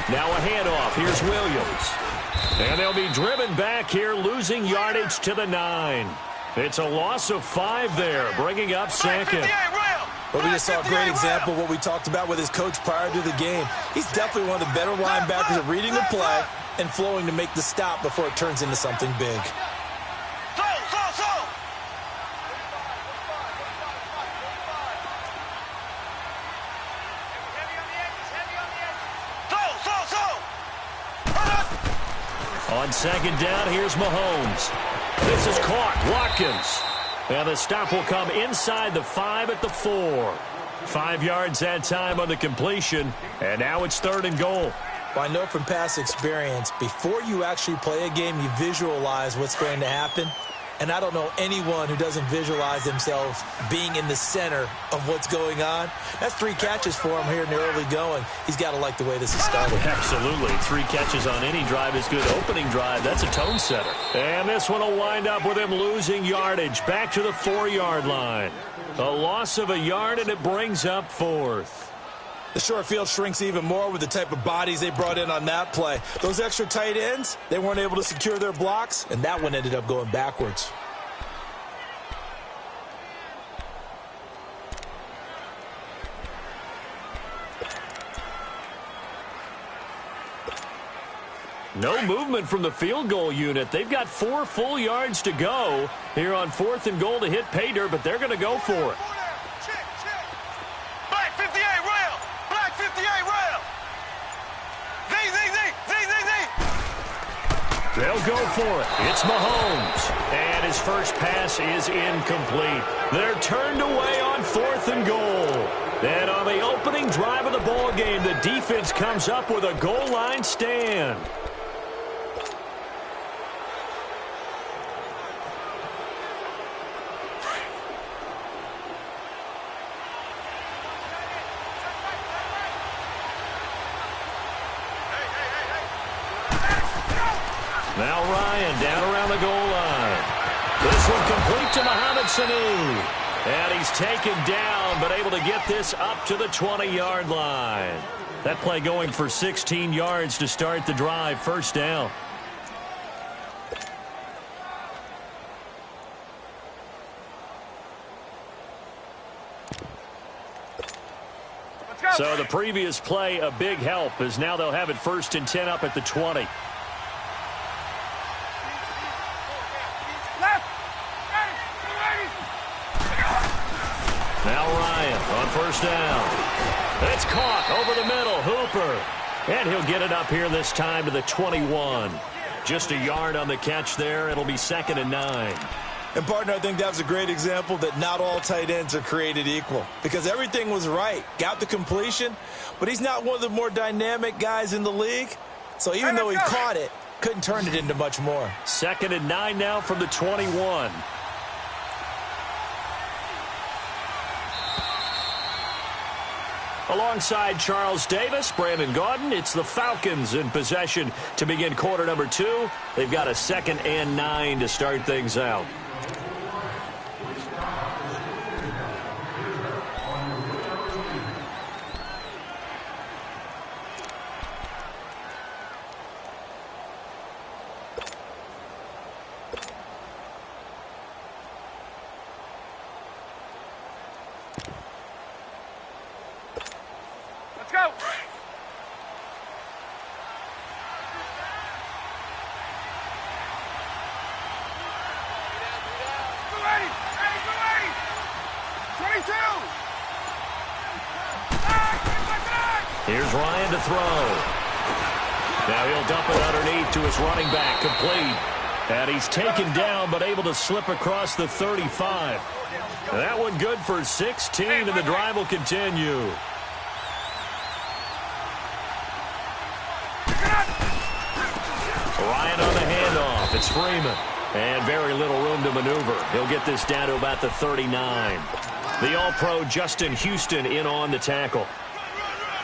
Now a handoff. Here's Williams. And they'll be driven back here, losing yardage to the 9. It's a loss of 5 there, bringing up second. But we just saw a great example of what we talked about with his coach prior to the game. He's definitely one of the better linebackers at reading the play and flowing to make the stop before it turns into something big. On second down, here's Mahomes. This is caught. Watkins. And the stop will come inside the 5 at the 4. 5 yards that time on the completion, and now it's 3rd and goal. Well, I know from past experience, before you actually play a game, you visualize what's going to happen. And I don't know anyone who doesn't visualize themselves being in the center of what's going on. That's 3 catches for him here in the early going. He's got to like the way this is started. Absolutely. 3 catches on any drive is good. Opening drive, that's a tone setter. And this one will wind up with him losing yardage back to the 4-yard line. A loss of a yard, and it brings up 4th. The short field shrinks even more with the type of bodies they brought in on that play. Those extra tight ends, they weren't able to secure their blocks, and that one ended up going backwards. No movement from the field goal unit. They've got 4 full yards to go here on 4th and goal to hit pay dirt, but they're going to go for it. They'll go for it. It's Mahomes. And his first pass is incomplete. They're turned away on 4th and goal. And on the opening drive of the ball game, the defense comes up with a goal line stand. Now Ryan down around the goal line. This one complete to Mohamed Sanu. And he's taken down, but able to get this up to the 20-yard line. That play going for 16 yards to start the drive. First down. So the previous play, a big help, as now they'll have it 1st and 10 up at the 20. Now Ryan on first down. It's caught over the middle. Hooper. And he'll get it up here this time to the 21. Just a yard on the catch there. It'll be 2nd and 9. And, partner, I think that was a great example that not all tight ends are created equal. Because everything was right. Got the completion. But he's not one of the more dynamic guys in the league. So even though he caught it, couldn't turn it into much more. 2nd and 9 now from the 21. Alongside Charles Davis, Brandon Gaudin, it's the Falcons in possession to begin quarter number 2. They've got a 2nd and 9 to start things out. Go! Here's Ryan to throw. Now he'll dump it underneath to his running back, complete. And he's taken down, but able to slip across the 35. And that one good for 16, and the drive will continue. Ryan on the handoff. It's Freeman. And very little room to maneuver. He'll get this down to about the 39. The All-Pro Justin Houston in on the tackle.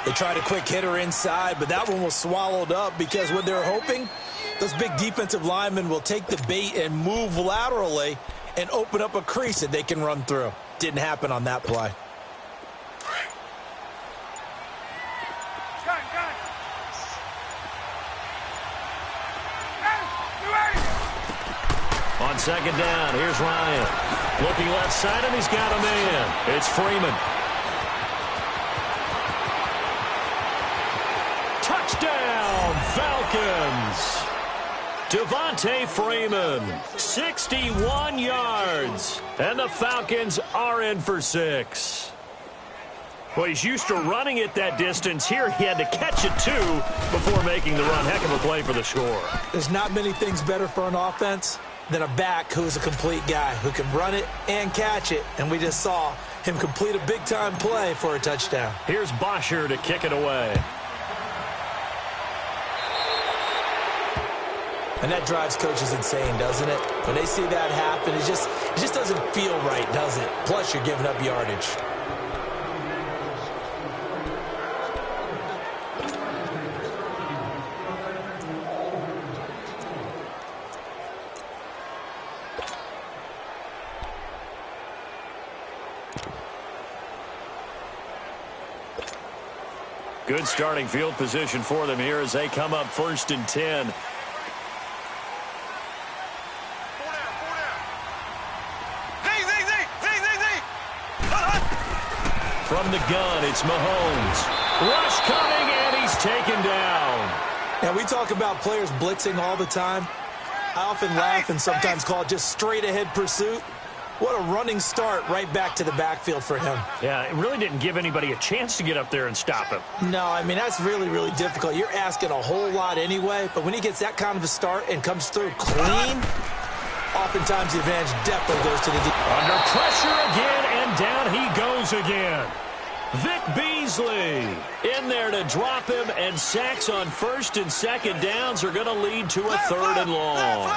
They tried a quick hitter inside, but that one was swallowed up because what they're hoping, those big defensive linemen will take the bait and move laterally and open up a crease that they can run through. Didn't happen on that play. second down. Here's Ryan. Looking left side, and he's got a man. It's Freeman. Touchdown, Falcons. Devontae Freeman, 61 yards. And the Falcons are in for 6. Well, he's used to running it that distance. Here he had to catch it, too, before making the run. Heck of a play for the score. There's not many things better for an offense than a back who's a complete guy who can run it and catch it. And we just saw him complete a big-time play for a touchdown. Here's Bosher to kick it away. And that drives coaches insane, doesn't it? When they see that happen, it just doesn't feel right, does it? Plus, you're giving up yardage. Good starting field position for them here as they come up 1st and 10. From the gun, it's Mahomes. Rush coming, and he's taken down. Now, we talk about players blitzing all the time. I often laugh and sometimes call it just straight-ahead pursuit. What a running start right back to the backfield for him. Yeah, it really didn't give anybody a chance to get up there and stop him. No, I mean, that's really, really difficult. You're asking a whole lot anyway, but when he gets that kind of a start and comes through clean, oftentimes the advantage definitely goes to the deep. Under pressure again, and down he goes again. Vic Beasley in there to drop him, and sacks on 1st and 2nd downs are going to lead to a 3rd and long.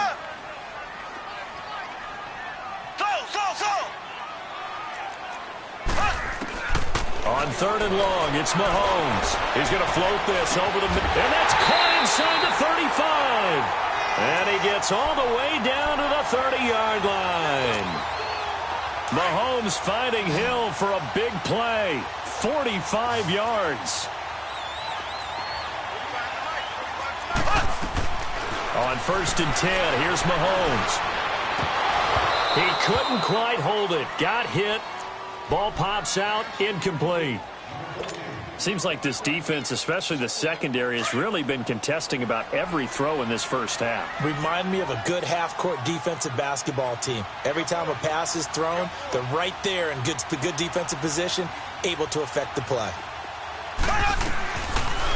On 3rd and long, it's Mahomes. He's going to float this over the middle, and that's caught inside the 35. And he gets all the way down to the 30-yard line. Mahomes finding Hill for a big play. 45 yards. On 1st and 10, here's Mahomes. He couldn't quite hold it. Got hit. Ball pops out, incomplete. Seems like this defense, especially the secondary, has really been contesting about every throw in this first half. Remind me of a good half-court defensive basketball team. Every time a pass is thrown, they're right there in good defensive position, able to affect the play.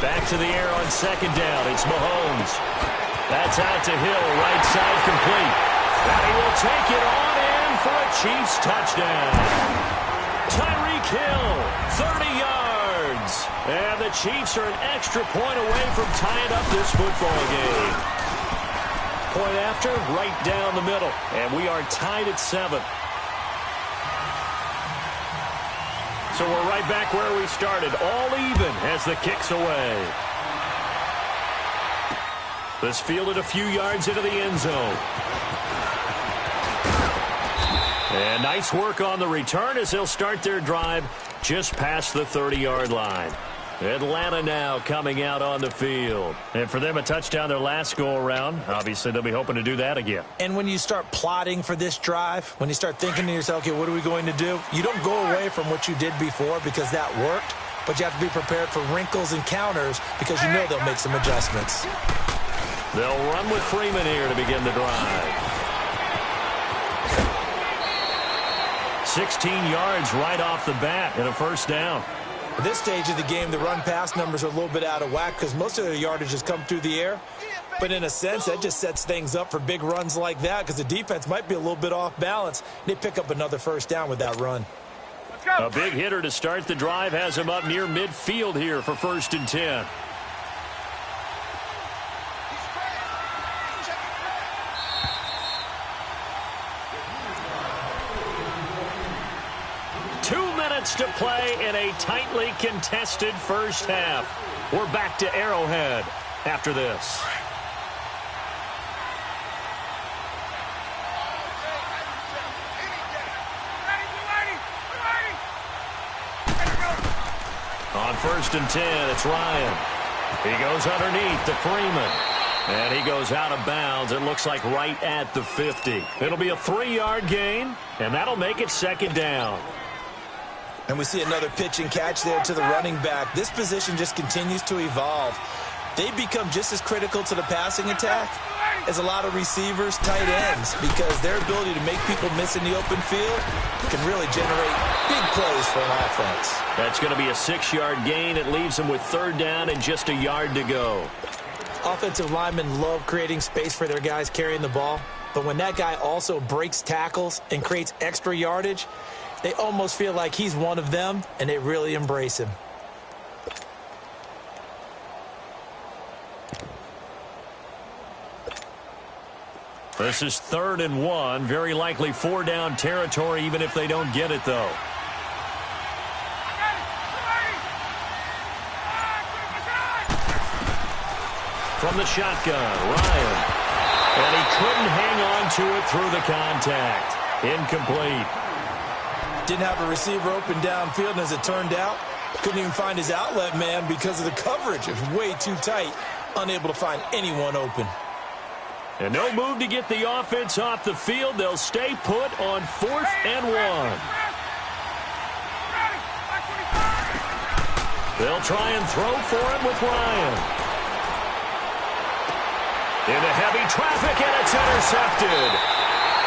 Back to the air on 2nd down. It's Mahomes. That's out to Hill, right side complete. And he will take it on in for a Chiefs touchdown. Tyreek Hill, 30 yards. And the Chiefs are an extra point away from tying up this football game. Point after, right down the middle. And we are tied at 7. So we're right back where we started, all even as the kick's away. This fielded a few yards into the end zone. And nice work on the return as they'll start their drive just past the 30-yard line. Atlanta now coming out on the field. And for them, a touchdown their last go-around. Obviously, they'll be hoping to do that again. And when you start plotting for this drive, when you start thinking to yourself, okay, what are we going to do? You don't go away from what you did before because that worked, but you have to be prepared for wrinkles and counters because you know they'll make some adjustments. They'll run with Freeman here to begin the drive. 16 yards right off the bat and a first down. At this stage of the game, the run-pass numbers are a little bit out of whack because most of their yardage has come through the air. But in a sense, that just sets things up for big runs like that because the defense might be a little bit off balance. They pick up another first down with that run. A big hitter to start the drive has him up near midfield here for 1st and 10. To play in a tightly contested first half. We're back to Arrowhead after this. On 1st and 10, it's Ryan. He goes underneath to Freeman. And he goes out of bounds. It looks like right at the 50. It'll be a 3-yard gain, and that'll make it second down. And we see another pitch and catch there to the running back. This position just continues to evolve. They become just as critical to the passing attack as a lot of receivers, tight ends, because their ability to make people miss in the open field can really generate big plays for an offense. That's going to be a 6-yard gain. It leaves them with third down and just a yard to go. Offensive linemen love creating space for their guys carrying the ball, but when that guy also breaks tackles and creates extra yardage, they almost feel like he's one of them, and they really embrace him. This is 3rd and 1. Very likely 4-down territory, even if they don't get it, though. From the shotgun, Ryan. And he couldn't hang on to it through the contact. Incomplete. Didn't have a receiver open downfield, and as it turned out, couldn't even find his outlet man because of the coverage. It was way too tight, unable to find anyone open. And no move to get the offense off the field. They'll stay put on 4th and 1. They'll try and throw for it with Ryan. Into heavy traffic, and it's intercepted.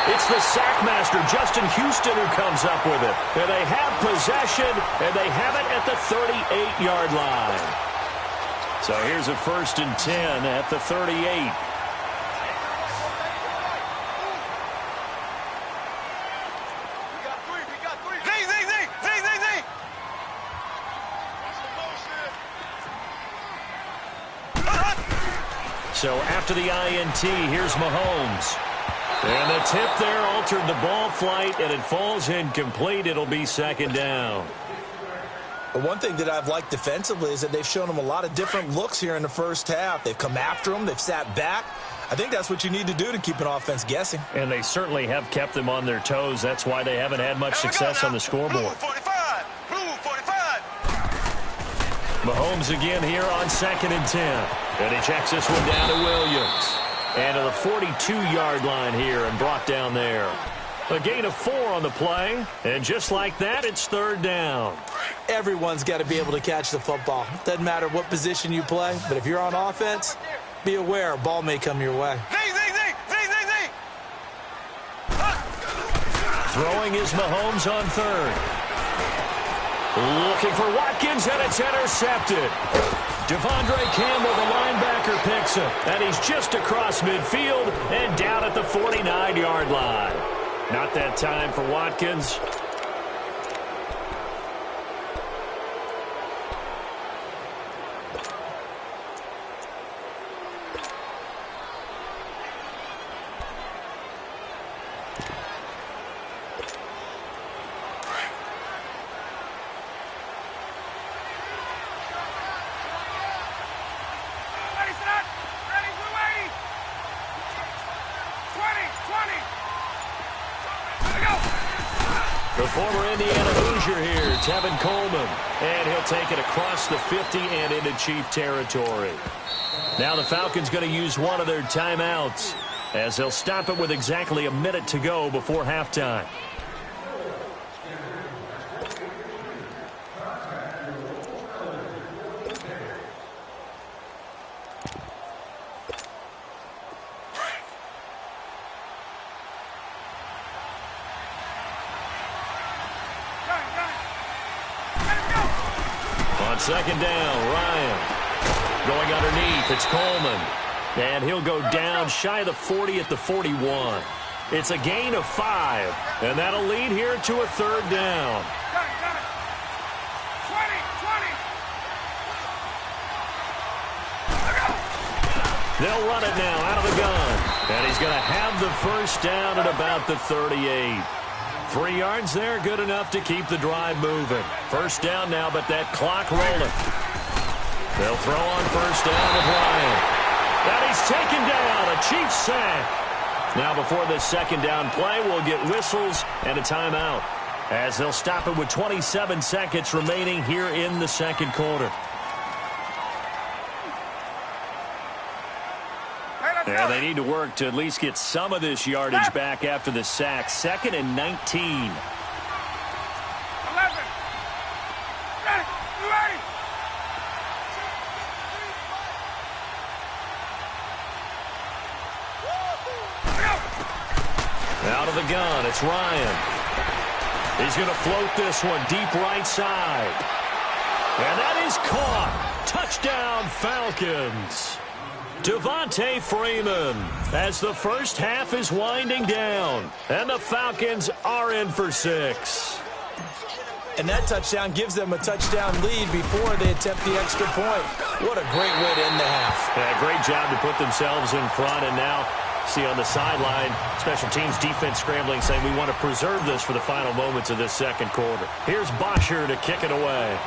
It's the sackmaster, Justin Houston, who comes up with it. And they have possession, and they have it at the 38-yard line. So here's a 1st and 10 at the 38. So after the INT, here's Mahomes. And the tip there altered the ball flight, and it falls incomplete. It'll be 2nd down. But one thing that I've liked defensively is that they've shown them a lot of different looks here in the first half. They've come after them. They've sat back. I think that's what you need to do to keep an offense guessing. And they certainly have kept them on their toes. That's why they haven't had much success on the scoreboard. Blue 45. Blue 45. Mahomes again here on 2nd and 10. And he checks this one down to Williams. And to the 42-yard line here and brought down there. A gain of 4 on the play. And just like that, it's 3rd down. Everyone's got to be able to catch the football. Doesn't matter what position you play, but if you're on offense, be aware a ball may come your way. Throwing is Mahomes on 3rd. Looking for Watkins, and it's intercepted. Devondre Campbell, the linebacker, picks him. And he's just across midfield and down at the 49-yard line. Not that time for Watkins. The former Indiana Hoosier here, Tevin Coleman. And he'll take it across the 50 and into Chief territory. Now the Falcons going to use one of their timeouts as they'll stop it with exactly a minute to go before halftime. On 2nd down, Ryan going underneath. It's Coleman. And he'll go down shy of the 40 at the 41. It's a gain of 5. And that'll lead here to a 3rd down. They'll run it now out of the gun. And he's going to have the 1st down at about the 38. 3 yards there, good enough to keep the drive moving. 1st down now, but that clock rolling. They'll throw on 1st down with Ryan. And he's taken down, a Chiefs sack. Now before this 2nd down play, we'll get whistles and a timeout, as they'll stop it with 27 seconds remaining here in the 2nd quarter. And they need to work to at least get some of this yardage back after the sack. 2nd and 19. 11. Ready. Ready. Out of the gun, it's Ryan. He's going to float this one deep right side. And that is caught. Touchdown, Falcons. Devontae Freeman as the first half is winding down. And the Falcons are in for 6. And that touchdown gives them a touchdown lead before they attempt the extra point. What a great way to end the half. Yeah, great job to put themselves in front. And now, see on the sideline, special teams defense scrambling, saying we want to preserve this for the final moments of this second quarter. Here's Bosher to kick it away.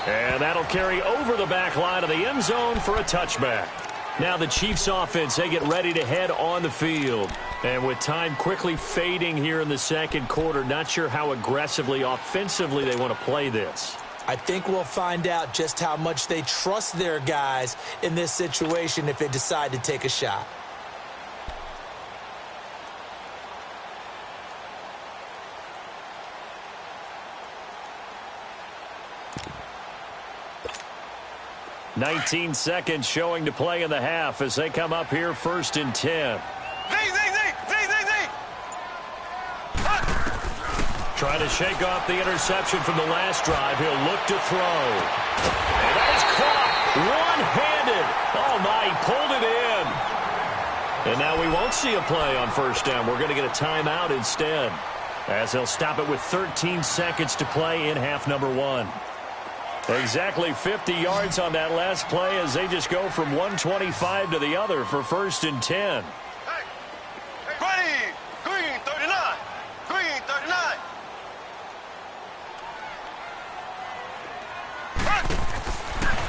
And that'll carry over the back line of the end zone for a touchback. Now the Chiefs offense, they get ready to head on the field. And with time quickly fading here in the second quarter, not sure how aggressively, offensively they want to play this. I think we'll find out just how much they trust their guys in this situation if they decide to take a shot. "19 seconds showing to play in the half as they come up here 1st and 10. Trying to shake off the interception from the last drive. He'll look to throw. And that is caught one-handed. Oh, my, he pulled it in. And now we won't see a play on 1st down. We're going to get a timeout instead, as they'll stop it with 13 seconds to play in half number 1. Exactly 50 yards on that last play as they just go from 125 to the other for 1st and 10. Ready. Green 39. Green 39.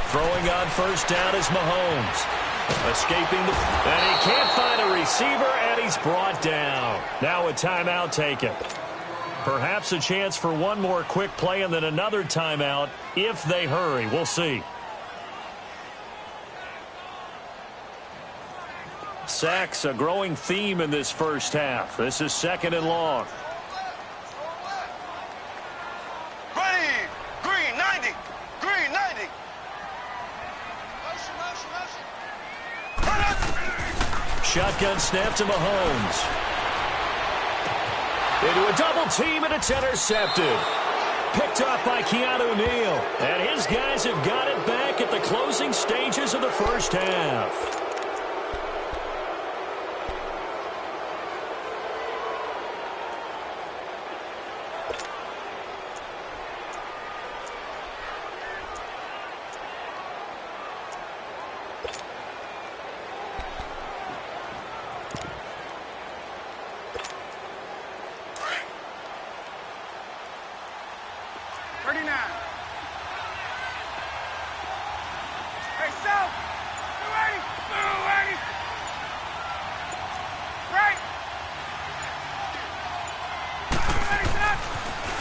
Throwing on 1st down is Mahomes. Escaping and he can't find a receiver, and he's brought down. Now a timeout taken. Perhaps a chance for one more quick play and then another timeout if they hurry. We'll see. Sacks, a growing theme in this first half. This is 2nd and long. Ready. Green 90. Green 90. Shotgun snap to Mahomes. Into a double team, and it's intercepted. Picked off by Keanu Neal. And his guys have got it back at the closing stages of the first half.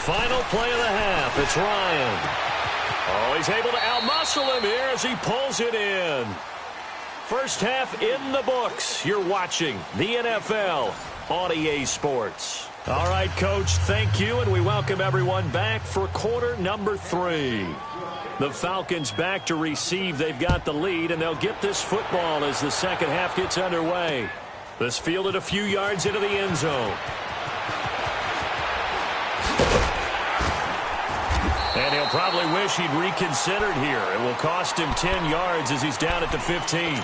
Final play of the half. It's Ryan. Oh, he's able to outmuscle him here as he pulls it in. First half in the books. You're watching the NFL on EA Sports. All right, Coach, thank you, and we welcome everyone back for quarter number 3. The Falcons back to receive. They've got the lead, and they'll get this football as the second half gets underway. This fielded a few yards into the end zone. And he'll probably wish he'd reconsidered here. It will cost him 10 yards as he's down at the 15.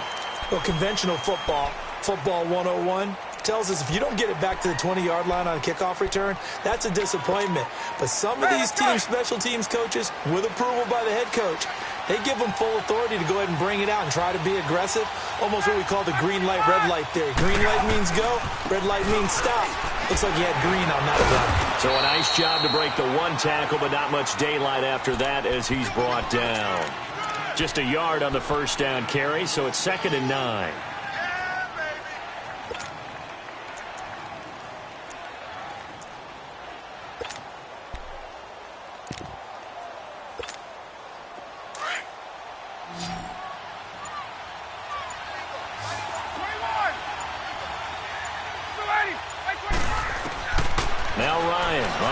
Well, conventional football 101, tells us if you don't get it back to the 20-yard line on a kickoff return, that's a disappointment. But some of these teams, special teams coaches, with approval by the head coach, they give them full authority to go ahead and bring it out and try to be aggressive. Almost what we call the green light, red light theory. Green light means go, red light means stop. Looks like he had green on that one. So a nice job to break the one tackle, but not much daylight after that as he's brought down. Just a yard on the first down carry, so it's 2nd and 9.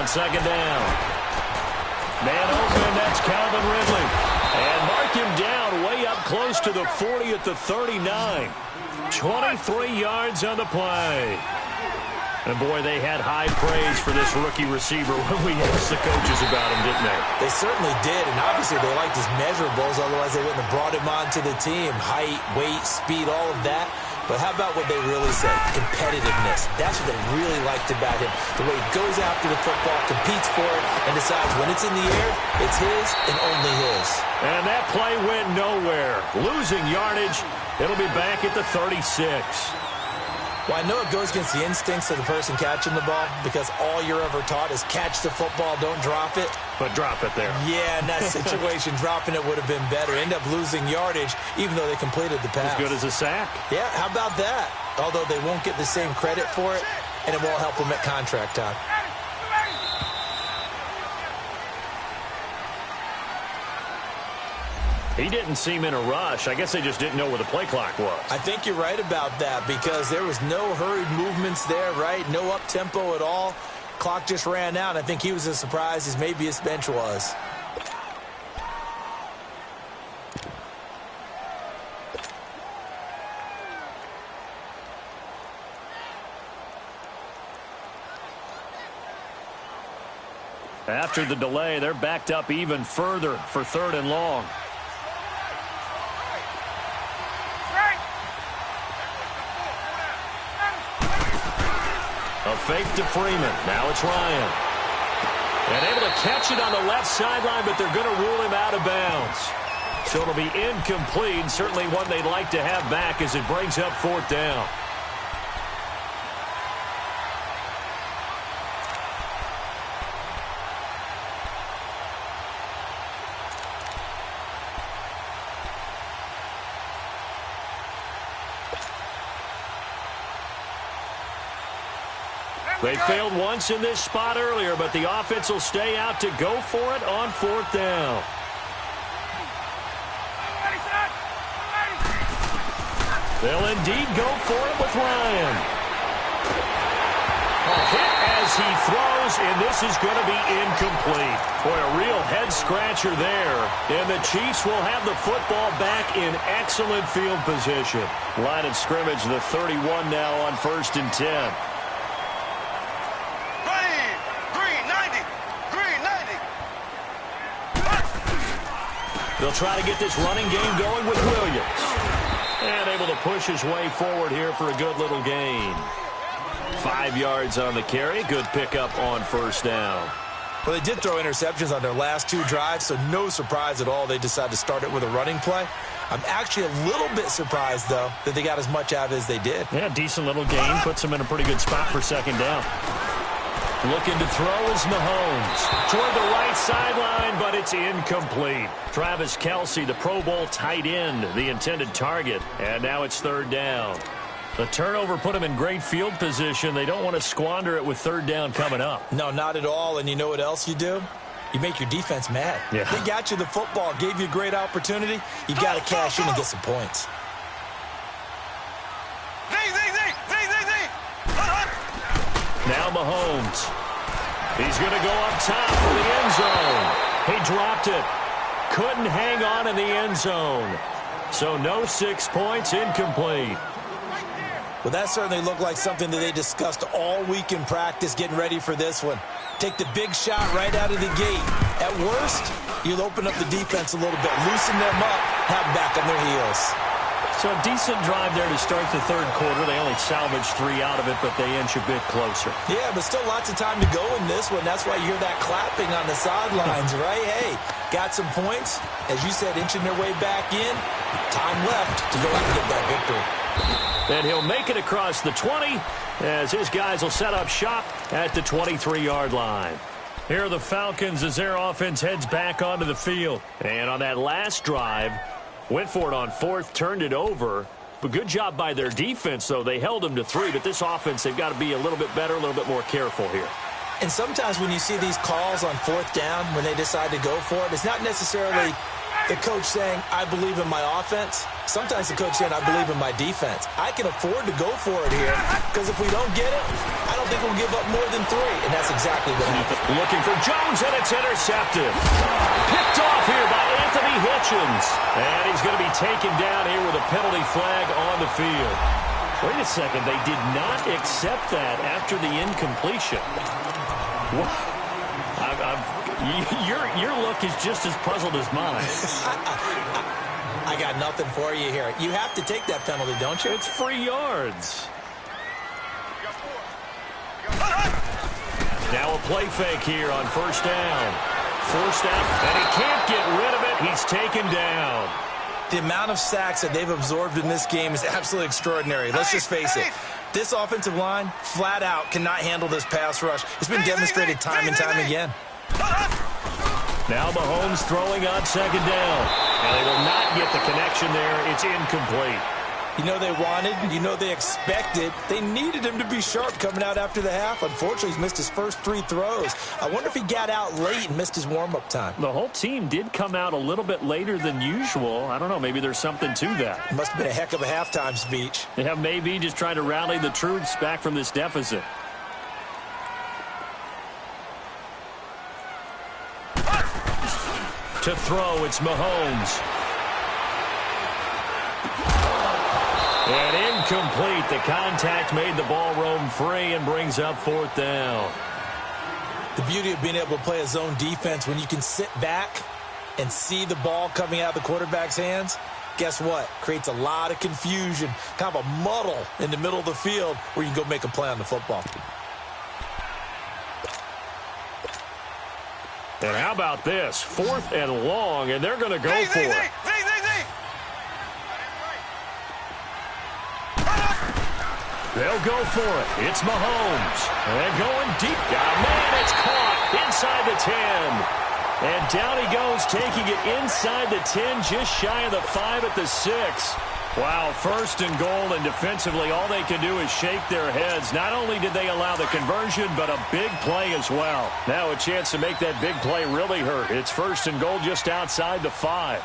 On second down. Man open, that's Calvin Ridley. And mark him down way up close to the 40 at the 39. 23 yards on the play. And, boy, they had high praise for this rookie receiver when we asked the coaches about him, didn't they? They certainly did, and obviously they liked his measurables, otherwise they wouldn't have brought him onto the team. Height, weight, speed, all of that. But how about what they really said? Competitiveness. That's what they really liked about him. The way he goes after the football, competes for it, and decides when it's in the air, it's his and only his. And that play went nowhere. Losing yardage. It'll be back at the 36. Well, I know it goes against the instincts of the person catching the ball because all you're ever taught is catch the football, don't drop it. But drop it there. Yeah, in that situation, dropping it would have been better. End up losing yardage even though they completed the pass. As good as a sack. Yeah, how about that? Although they won't get the same credit for it, and it won't help them at contract time. He didn't seem in a rush. I guess they just didn't know where the play clock was. I think you're right about that because there was no hurried movements there, right? No up-tempo at all. Clock just ran out. I think he was as surprised as maybe his bench was. After the delay, they're backed up even further for 3rd and long. A fake to Freeman. Now it's Ryan. And able to catch it on the left sideline, but they're going to rule him out of bounds. So it'll be incomplete. Certainly one they'd like to have back as it brings up 4th down. They failed once in this spot earlier, but the offense will stay out to go for it on 4th down. They'll indeed go for it with Ryan. A hit as he throws, and this is going to be incomplete. Boy, a real head-scratcher there. And the Chiefs will have the football back in excellent field position. Line of scrimmage, the 31 now on 1st and 10. They'll try to get this running game going with Williams. And able to push his way forward here for a good little gain. 5 yards on the carry. Good pickup on 1st down. Well, they did throw interceptions on their last 2 drives, so no surprise at all they decided to start it with a running play. I'm actually a little bit surprised, though, that they got as much out of it as they did. Yeah, decent little gain. Puts them in a pretty good spot for 2nd down. Looking to throw is Mahomes. Toward the right sideline, but it's incomplete. Travis Kelce, the Pro Bowl tight end, the intended target. And now it's 3rd down. The turnover put them in great field position. They don't want to squander it with 3rd down coming up. No, not at all. And you know what else you do? You make your defense mad. Yeah. They got you the football, gave you a great opportunity. You got to cash in and get some points. Now Mahomes. He's going to go up top for the end zone. He dropped it. Couldn't hang on in the end zone. So no 6 points, incomplete. Well, that certainly looked like something that they discussed all week in practice getting ready for this one. Take the big shot right out of the gate. At worst, you'll open up the defense a little bit, loosen them up, have them back on their heels. So a decent drive there to start the 3rd quarter. They only salvaged 3 out of it, but they inch a bit closer. Yeah, but still lots of time to go in this one. That's why you hear that clapping on the sidelines, right? Hey, got some points. As you said, inching their way back in. Time left to go out and get that victory. And he'll make it across the 20 as his guys will set up shop at the 23-yard line. Here are the Falcons as their offense heads back onto the field. And on that last drive, went for it on 4th, turned it over. But good job by their defense, though. They held them to 3, but this offense, they've got to be a little bit better, a little bit more careful here. And sometimes when you see these calls on 4th down, when they decide to go for it, it's not necessarily the coach saying, I believe in my offense. Sometimes the coach saying, I believe in my defense. I can afford to go for it here because if we don't get it, I don't think we'll give up more than 3, and that's exactly what happened. Looking for Jones, and it's intercepted. Picked off here by Anthony Hitchens. And he's going to be taken down here with a penalty flag on the field. Wait a second, they did not accept that after the incompletion. Your look is just as puzzled as mine. I got nothing for you here. You have to take that penalty, don't you? It's free yards. Now a play fake here on first down. Forced out, and he can't get rid of it. He's taken down. The amount of sacks that they've absorbed in this game is absolutely extraordinary. Let's just face it. This offensive line, flat out, cannot handle this pass rush. It's been demonstrated time and time again. Now Mahomes throwing on second down. And they will not get the connection there. It's incomplete. You know they wanted, you know they expected. They needed him to be sharp coming out after the half. Unfortunately, he's missed his first 3 throws. I wonder if he got out late and missed his warm-up time. The whole team did come out a little bit later than usual. I don't know, maybe there's something to that. It must have been a heck of a halftime speech. Yeah, maybe just trying to rally the troops back from this deficit. To throw, it's Mahomes. And incomplete. The contact made the ball roam free and brings up 4th down. The beauty of being able to play a zone defense when you can sit back and see the ball coming out of the quarterback's hands, guess what? Creates a lot of confusion, kind of a muddle in the middle of the field where you can go make a play on the football. And how about this? 4th and long, and they're going to go for it. They'll go for it. It's Mahomes. And going deep. Man, it's caught inside the 10. And down he goes, taking it inside the 10, just shy of the 5 at the 6. Wow, 1st and goal, and defensively all they can do is shake their heads. Not only did they allow the conversion, but a big play as well. Now a chance to make that big play really hurt. It's 1st and goal just outside the 5.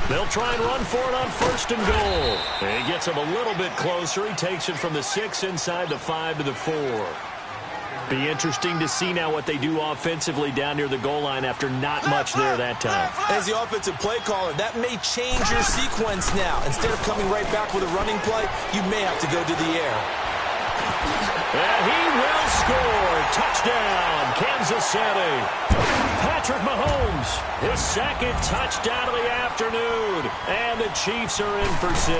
They'll try and run for it on 1st and goal. And he gets him a little bit closer. He takes it from the 6 inside the 5 to the 4. Be interesting to see now what they do offensively down near the goal line after not much there that time. As the offensive play caller, that may change your sequence now. Instead of coming right back with a running play, you may have to go to the air. And he will score. Touchdown, Kansas City. Patrick Mahomes, his 2nd touchdown of the afternoon. And the Chiefs are in for 6.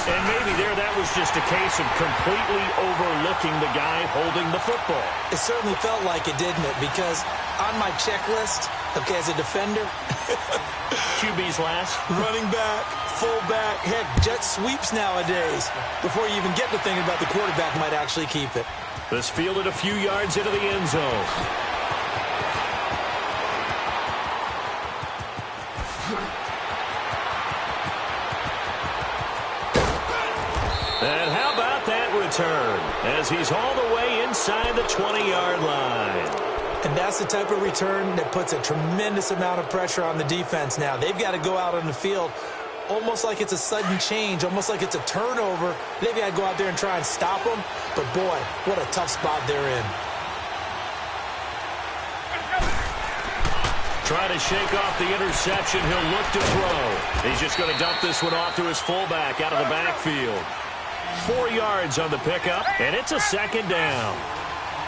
And maybe that was just a case of completely overlooking the guy holding the football. It certainly felt like it, didn't it? Because on my checklist, okay, as a defender, QB's last. Running back, fullback, heck, jet sweeps nowadays. Before you even get to thinking about the quarterback might actually keep it. This fielded a few yards into the end zone. And how about that return as he's all the way inside the 20-yard line. And that's the type of return that puts a tremendous amount of pressure on the defense now. They've got to go out on the field almost like it's a sudden change, almost like it's a turnover. They've got to go out there and try and stop them. But, boy, what a tough spot they're in. Trying to shake off the interception. He'll look to throw. He's just going to dump this one off to his fullback out of the backfield. 4 yards on the pickup, and it's a 2nd down.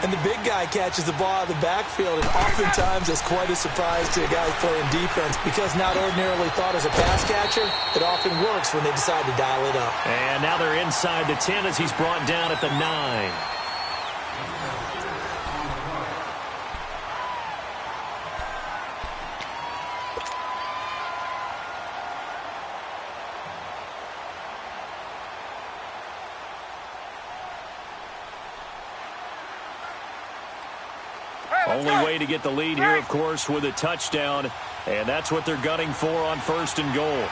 And the big guy catches the ball out of the backfield, and oftentimes that's quite a surprise to a guy playing defense because not ordinarily thought as a pass catcher, it often works when they decide to dial it up. And now they're inside the 10 as he's brought down at the 9. Only way to get the lead here, of course, with a touchdown, and that's what they're gunning for on 1st and goal.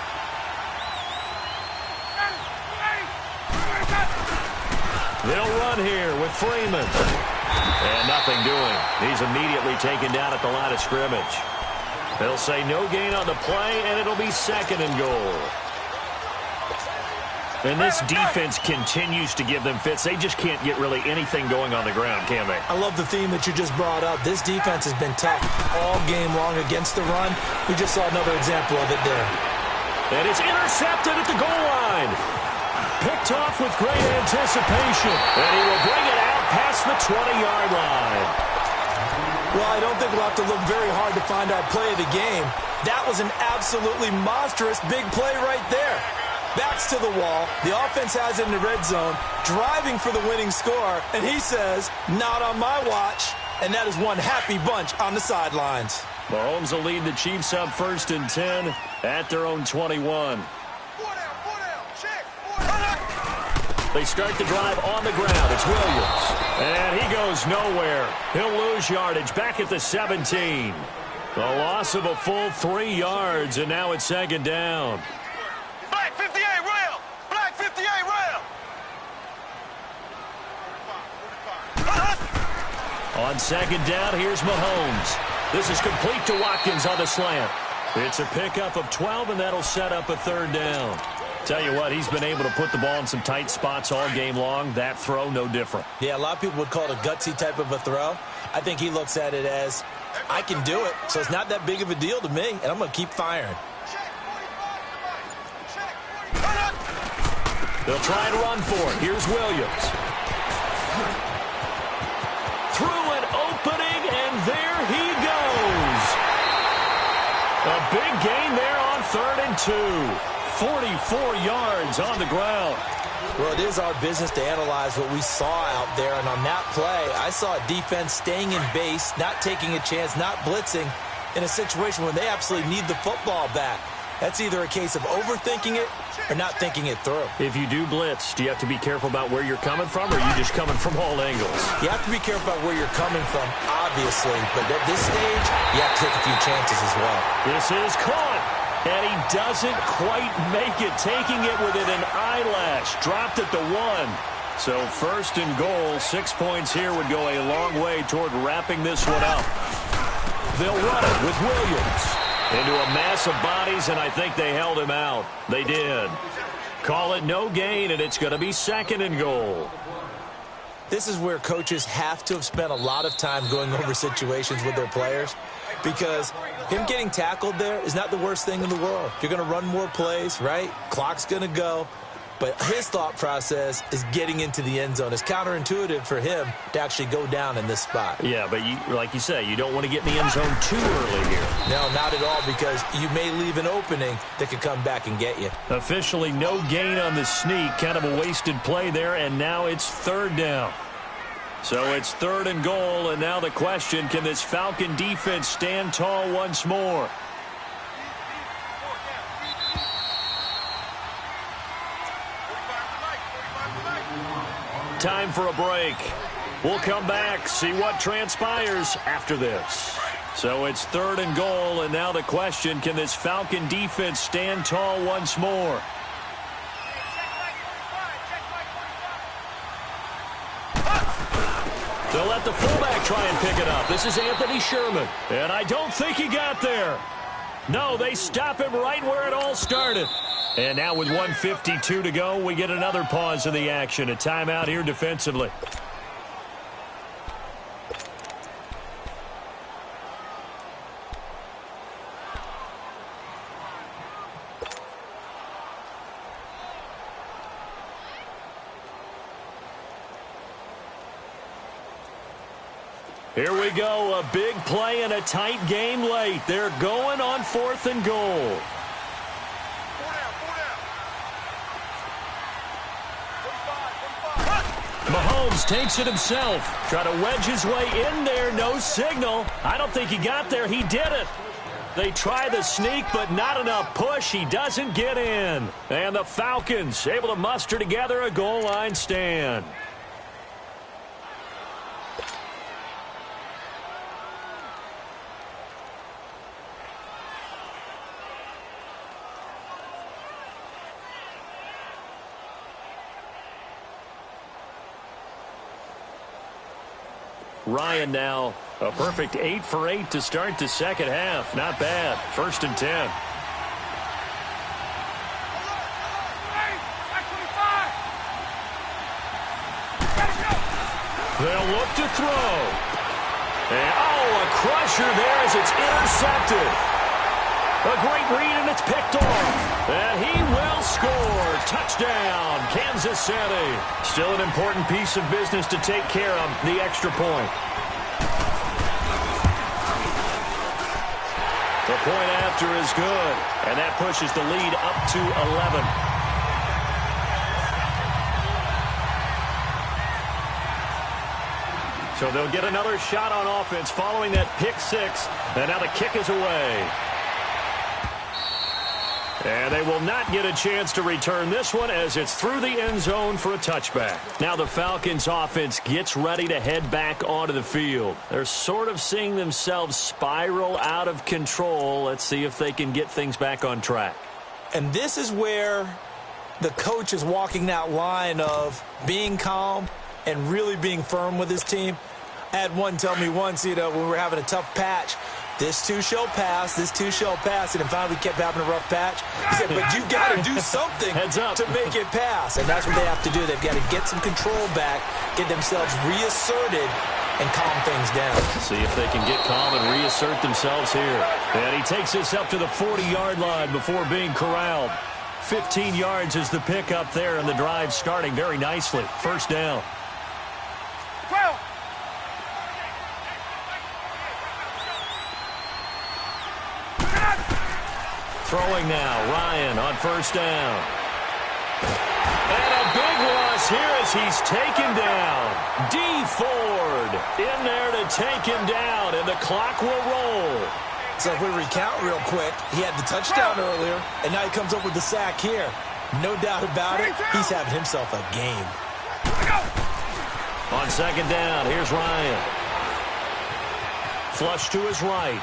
They'll run here with Freeman. And nothing doing. He's immediately taken down at the line of scrimmage. They'll say no gain on the play, and it'll be 2nd and goal. And this defense continues to give them fits. They just can't get really anything going on the ground, can they? I love the theme that you just brought up. This defense has been tough all game long against the run. We just saw another example of it there. And it's intercepted at the goal line. Picked off with great anticipation. And he will bring it out past the 20-yard line. Well, I don't think we'll have to look very hard to find our play of the game. That was an absolutely monstrous big play right there. Backs to the wall. The offense has it in the red zone, driving for the winning score, and he says, not on my watch. And that is one happy bunch on the sidelines. Mahomes will lead the Chiefs up 1st and 10 at their own 21. They start the drive on the ground. It's Williams. And he goes nowhere. He'll lose yardage back at the 17. A loss of a full 3 yards, and now it's 2nd down. Black 58 rail. Black 58 rail. On 2nd down, here's Mahomes. This is complete to Watkins on the slant. It's a pickup of 12, and that'll set up a 3rd down. Tell you what, he's been able to put the ball in some tight spots all game long. That throw, no different. Yeah, a lot of people would call it a gutsy type of a throw. I think he looks at it as, I can do it, so it's not that big of a deal to me, and I'm going to keep firing. They'll try and run for it. Here's Williams. Through an opening, and there he goes. A big gain there on 3rd and 2. 44 yards on the ground. Well, it is our business to analyze what we saw out there, and on that play, I saw a defense staying in base, not taking a chance, not blitzing, in a situation where they absolutely need the football back. That's either a case of overthinking it or not thinking it through. If you do blitz, do you have to be careful about where you're coming from, or are you just coming from all angles? You have to be careful about where you're coming from, obviously, but at this stage, you have to take a few chances as well. This is caught, and he doesn't quite make it, taking it within an eyelash. Dropped at the 1. So 1st and goal, 6 points here would go a long way toward wrapping this one up. They'll run it with Williams into a mass of bodies, and I think they held him out. They did. Call it no gain, and it's going to be 2nd and goal. This is where coaches have to have spent a lot of time going over situations with their players, because him getting tackled there is not the worst thing in the world. You're going to run more plays, right? Clock's going to go. But his thought process is getting into the end zone. It's counterintuitive for him to actually go down in this spot. Yeah, but like you say, you don't want to get in the end zone too early here. No, not at all, because you may leave an opening that could come back and get you. Officially no gain on the sneak. Kind of a wasted play there, and now it's 3rd down. So it's 3rd and goal, and now the question, can this Falcon defense stand tall once more? Time for a break. We'll come back, see what transpires after this. So it's 3rd and goal, and now the question, can this Falcon defense stand tall once more? They'll let the fullback try and pick it up. This is Anthony Sherman, and I don't think he got there. No, they stop him right where it all started. And now with 1:52 to go, we get another pause in the action. A timeout here defensively. Here we go, a big play and a tight game late. They're going on 4th and goal. Mahomes takes it himself. Try to wedge his way in there. No signal. I don't think he got there. He did it. They try the sneak, but not enough push. He doesn't get in. And the Falcons able to muster together a goal line stand. Ryan now a perfect 8 for 8 to start the second half. Not bad. 1st and 10. They'll look to throw. And, a crusher there as it's intercepted. A great read, and it's picked off. And he will score. Touchdown, Kansas City. Still an important piece of business to take care of, the extra point. The point after is good, and that pushes the lead up to 11. So they'll get another shot on offense following that pick six, and now the kick is away. And they will not get a chance to return this one as it's through the end zone for a touchback. Now the Falcons offense gets ready to head back onto the field. They're sort of seeing themselves spiral out of control. Let's see if they can get things back on track. And this is where the coach is walking that line of being calm and really being firm with his team. I had one tell me once, when we were having a tough patch, this too shall pass, this too shall pass, and then finally we kept having a rough patch. He said, but you got to do something to make it pass, and that's what they have to do. They've got to get some control back, get themselves reasserted, and calm things down. See if they can get calm and reassert themselves here. And he takes this up to the 40-yard line before being corralled. 15 yards is the pickup there, and the drive starting very nicely. First down. Throwing now, Ryan on first down. And a big loss here as he's taken down. D. Ford in there to take him down, and the clock will roll. So if we recount real quick, he had the touchdown earlier, and now he comes up with the sack here. No doubt about it, he's having himself a game. On second down, here's Ryan. Flush to his right.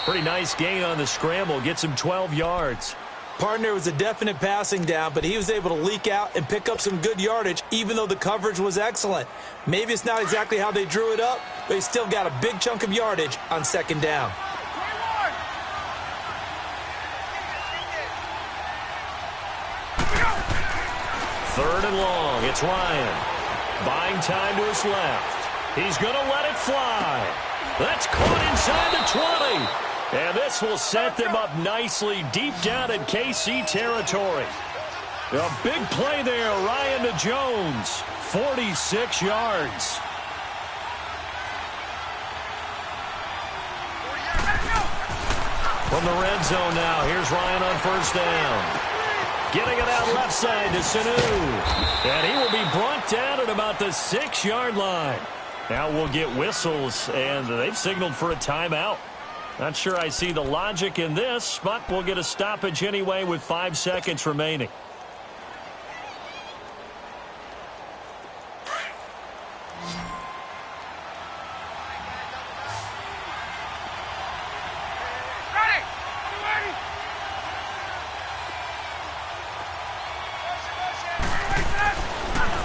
Pretty nice gain on the scramble. Gets him 12 yards. Partner was a definite passing down, but he was able to leak out and pick up some good yardage, even though the coverage was excellent. Maybe it's not exactly how they drew it up, but he still got a big chunk of yardage on second down. Third and long. It's Ryan. Buying time to his left. He's going to let it fly. That's caught inside the 20. And this will set them up nicely deep down in KC territory. A big play there, Ryan to Jones. 46 yards. From the red zone now, here's Ryan on first down. Getting it out left side to Sanu. And he will be brought down at about the 6-yard line. Now we'll get whistles, and they've signaled for a timeout. Not sure I see the logic in this, but we'll get a stoppage anyway with 5 seconds remaining.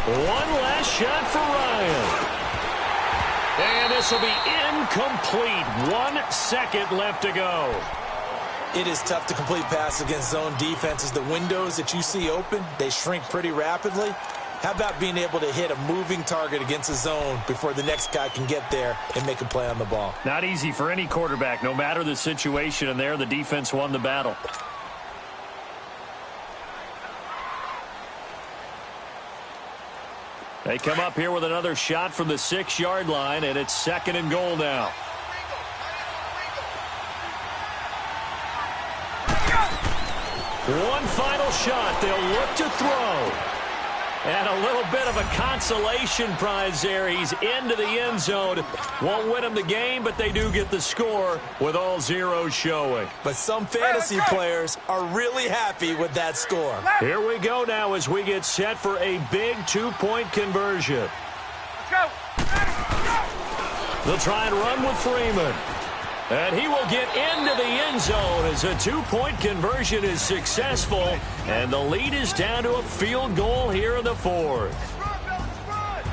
One last shot for Ryan. And this will be incomplete. 1 second left to go. It is tough to complete passes against zone defenses. The windows that you see open, they shrink pretty rapidly. How about being able to hit a moving target against a zone before the next guy can get there and make a play on the ball? Not easy for any quarterback, no matter the situation, and there the defense won the battle. They come up here with another shot from the 6-yard line, and it's second and goal now. One final shot. They'll look to throw. And a little bit of a consolation prize there. He's into the end zone. Won't win him the game, but they do get the score with all zeros showing. But some fantasy players are really happy with that score. Here we go now as we get set for a big 2-point conversion. Let's go. They'll try and run with Freeman. And he will get into the end zone as a 2-point conversion is successful. And the lead is down to a field goal here in the fourth.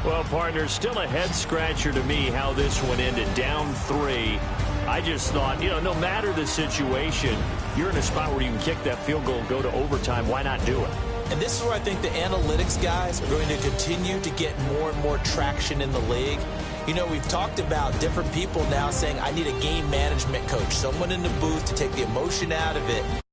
Well, partner, still a head-scratcher to me how this one ended, down 3. I just thought, no matter the situation, you're in a spot where you can kick that field goal and go to overtime. Why not do it? And this is where I think the analytics guys are going to continue to get more and more traction in the league. You know, we've talked about different people now saying, I need a game management coach, someone in the booth to take the emotion out of it.